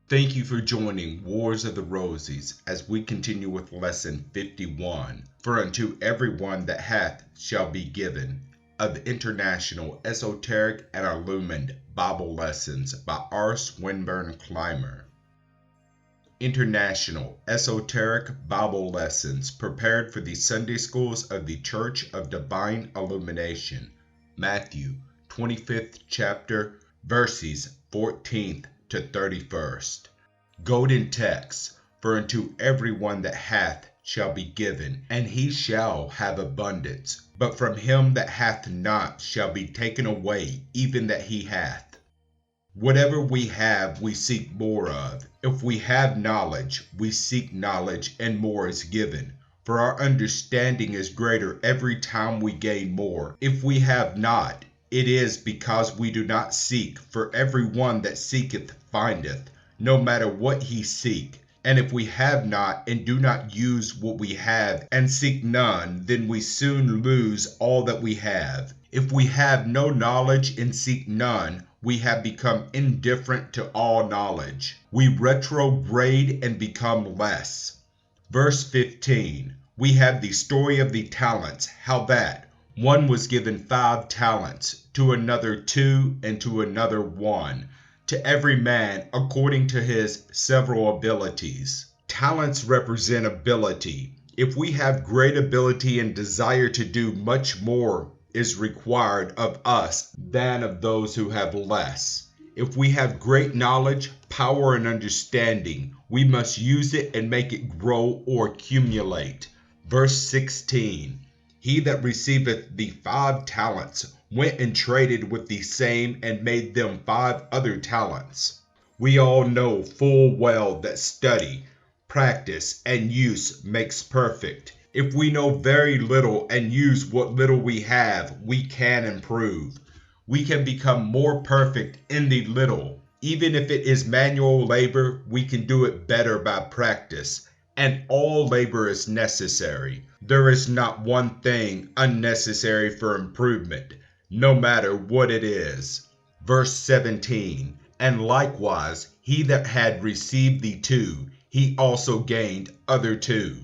Thank you for joining Wars of the Roses as we continue with lesson 51. For unto everyone that hath shall be given, of International Esoteric and Illuminated Bible Lessons by R. Swinburne Clymer. International Esoteric Bible Lessons prepared for the Sunday Schools of the Church of Divine Illumination. Matthew 25th chapter, verses 14th to 31st. Golden text, for unto everyone that hath shall be given, and he shall have abundance. But from him that hath not shall be taken away even that he hath. Whatever we have, we seek more of. If we have knowledge, we seek knowledge, and more is given. For our understanding is greater every time we gain more. If we have not, it is because we do not seek. For every one that seeketh findeth, no matter what he seek. And if we have not, and do not use what we have, and seek none, then we soon lose all that we have. If we have no knowledge and seek none, we have become indifferent to all knowledge. We retrograde and become less. Verse 15, we have the story of the talents, how that one was given 5 talents, to another 2, and to another 1, to every man according to his several abilities. Talents represent ability. If we have great ability and desire to do, much more is required of us than of those who have less. If we have great knowledge, power, and understanding, we must use it and make it grow or accumulate. Verse 16, he that receiveth the 5 talents went and traded with the same and made them 5 other talents. We all know full well that study, practice, and use makes perfect. If we know very little and use what little we have, we can improve. We can become more perfect in the little. Even if it is manual labor, we can do it better by practice. And all labor is necessary. There is not one thing unnecessary for improvement, no matter what it is. Verse 17, and likewise he that had received the 2, he also gained other 2.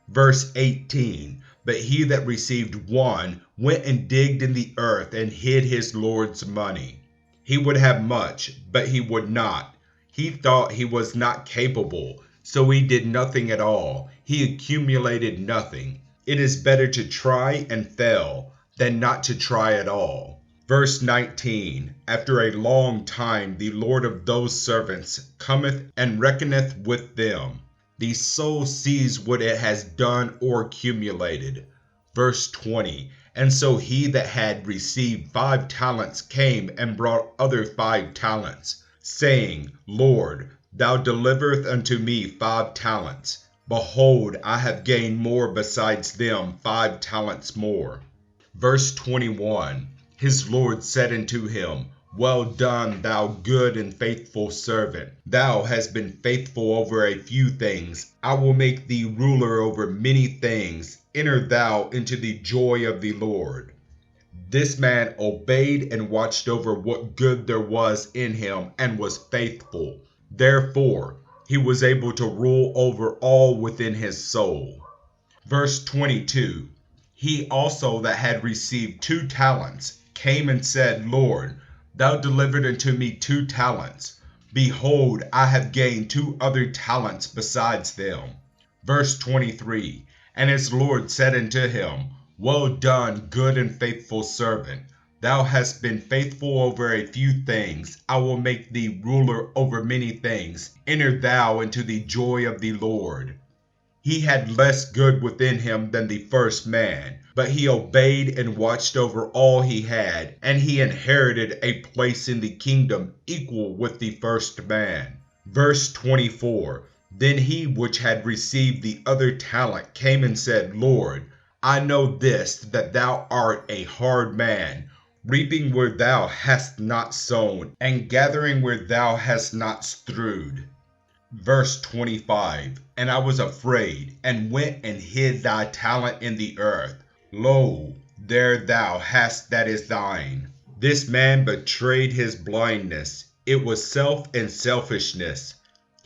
Verse 18, but he that received 1 went and digged in the earth and hid his Lord's money. He would have much, but he would not. He thought he was not capable, so he did nothing at all. He accumulated nothing. It is better to try and fail than not to try at all. Verse 19, after a long time the Lord of those servants cometh and reckoneth with them. The soul sees what it has done or accumulated. Verse 20, and so he that had received 5 talents came and brought other 5 talents, saying, Lord, thou deliverest unto me 5 talents. Behold, I have gained more besides them 5 talents more. Verse 21, his Lord said unto him, well done, thou good and faithful servant. Thou hast been faithful over a few things. I will make thee ruler over many things. Enter thou into the joy of the Lord. This man obeyed and watched over what good there was in him and was faithful. Therefore, he was able to rule over all within his soul. Verse 22, he also that had received 2 talents came and said, Lord, thou delivered unto me 2 talents. Behold, I have gained 2 other talents besides them. Verse 23, and his Lord said unto him, well done, good and faithful servant. Thou hast been faithful over a few things. I will make thee ruler over many things. Enter thou into the joy of the Lord. He had less good within him than the first man, but he obeyed and watched over all he had, and he inherited a place in the kingdom equal with the first man. Verse 24, then he which had received the other talent came and said, Lord, I know this, that thou art a hard man, reaping where thou hast not sown, and gathering where thou hast not strewed. Verse 25, and I was afraid, and went and hid thy talent in the earth. Lo, there thou hast that is thine. This man betrayed his blindness. It was self and selfishness.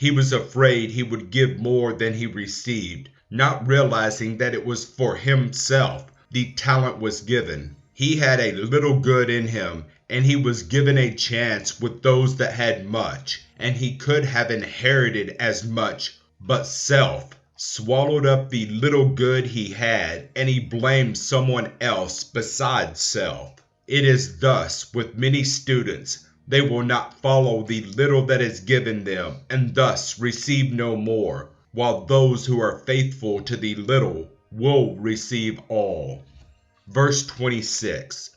He was afraid he would give more than he received, not realizing that it was for himself the talent was given. He had a little good in him, and he was given a chance with those that had much, and he could have inherited as much, but self swallowed up the little good he had, and he blamed someone else besides self. It is thus with many students. They will not follow the little that is given them, and thus receive no more, while those who are faithful to the little will receive all. Verse 26.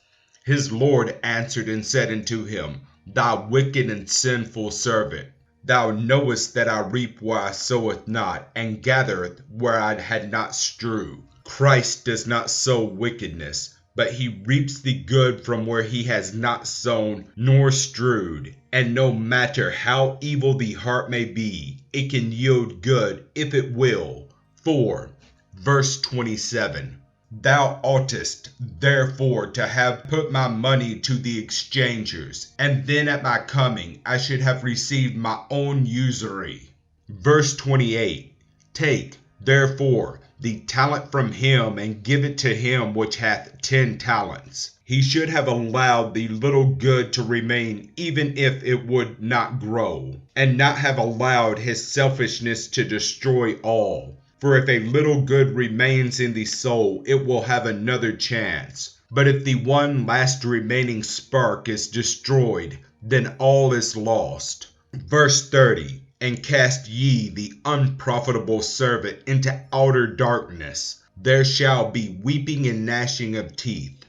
His Lord answered and said unto him, Thou wicked and sinful servant, thou knowest that I reap where I soweth not, and gathereth where I had not strewed. Christ does not sow wickedness, but he reaps the good from where he has not sown nor strewed. And no matter how evil the heart may be, it can yield good if it will. 4. Verse 27. Thou oughtest therefore to have put my money to the exchangers, and then at my coming I should have received my own usury. Verse 28. Take, therefore, the talent from him, and give it to him which hath 10 talents. He should have allowed the little good to remain even if it would not grow, and not have allowed his selfishness to destroy all. For if a little good remains in the soul, it will have another chance. But if the one last remaining spark is destroyed, then all is lost. Verse 30. And cast ye the unprofitable servant into outer darkness. There shall be weeping and gnashing of teeth.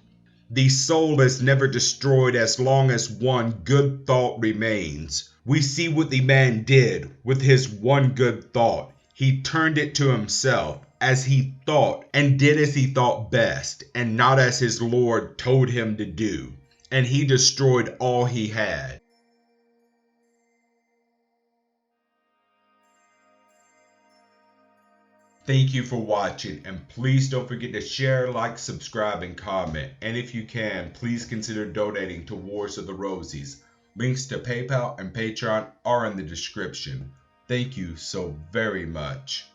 The soul is never destroyed as long as one good thought remains. We see what the man did with his one good thought. He turned it to himself as he thought, and did as he thought best, and not as his Lord told him to do. And he destroyed all he had. Thank you for watching, and please don't forget to share, like, subscribe, and comment. And if you can, please consider donating to Wars of the Rosies. Links to PayPal and Patreon are in the description. Thank you so very much.